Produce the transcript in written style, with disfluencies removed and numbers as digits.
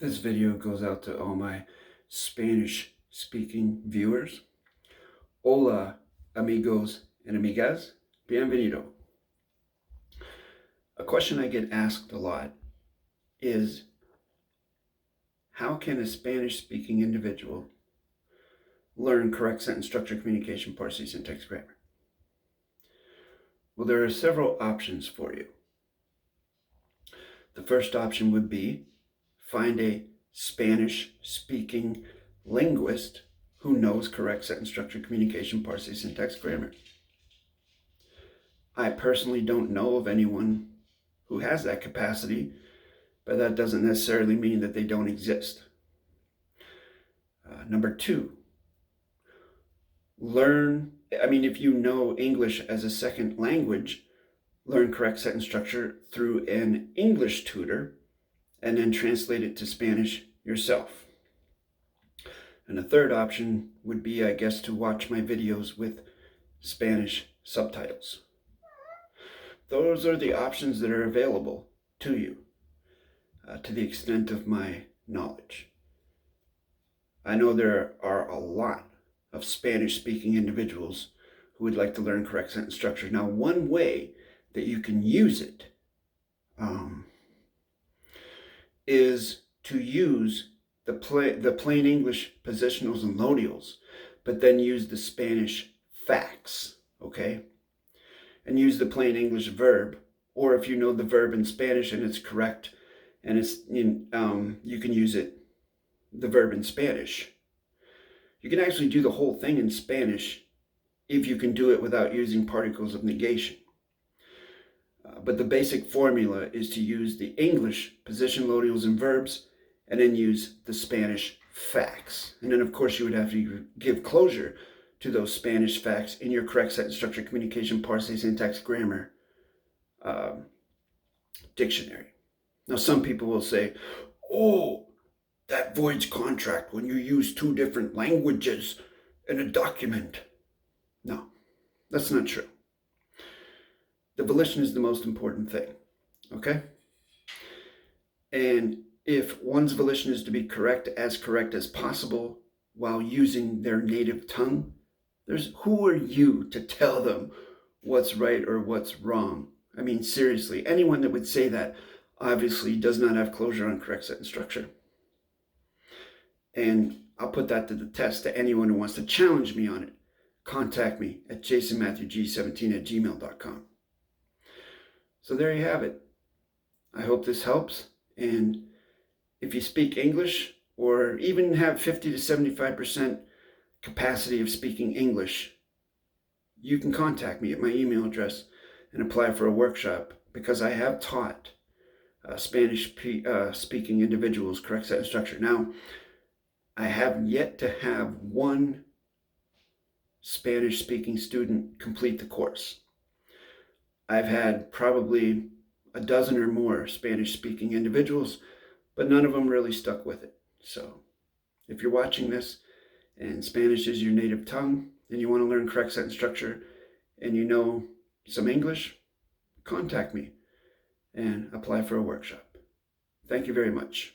This video goes out to all my Spanish-speaking viewers. Hola, amigos and amigas. Bienvenido. A question I get asked a lot is, how can a Spanish-speaking individual learn correct sentence structure, communication, parsing, syntax, grammar? Well, there are several options for you. The first option would be find a Spanish-speaking linguist who knows correct sentence structure, communication, parsing, syntax, grammar. I personally don't know of anyone who has that capacity, but that doesn't necessarily mean that they don't exist. Number two, if you know English as a second language, learn correct sentence structure through an English tutor and then translate it to Spanish yourself. And a third option would be, I guess, to watch my videos with Spanish subtitles. Those are the options that are available to you, to the extent of my knowledge. I know there are a lot of Spanish-speaking individuals who would like to learn correct sentence structure. Now, one way that you can use it is to use the plain English positionals and lodials, but then use the Spanish facts, okay? And use the plain English verb, or if you know the verb in Spanish and it's correct, and you can use the verb in Spanish. You can actually do the whole thing in Spanish if you can do it without using particles of negation. But the basic formula is to use the English position, lodials, and verbs, and then use the Spanish facts. And then, of course, you would have to give closure to those Spanish facts in your correct sentence structure, communication, parsing, syntax, grammar dictionary. Now, some people will say, oh, that voids contract when you use two different languages in a document. No, that's not true. The volition is the most important thing, okay? And if one's volition is to be correct as possible while using their native tongue, who are you to tell them what's right or what's wrong? I mean, seriously, anyone that would say that obviously does not have closure on correct sentence structure. And I'll put that to the test to anyone who wants to challenge me on it. Contact me at jasonmatthewg17@gmail.com. So there you have it. I hope this helps. And if you speak English or even have 50 to 75% capacity of speaking English, you can contact me at my email address and apply for a workshop, because I have taught Spanish-speaking individuals correct sentence structure. Now, I have yet to have one Spanish-speaking student complete the course. I've had probably a dozen or more Spanish-speaking individuals, but none of them really stuck with it. So if you're watching this and Spanish is your native tongue and you want to learn correct sentence structure and you know some English, contact me and apply for a workshop. Thank you very much.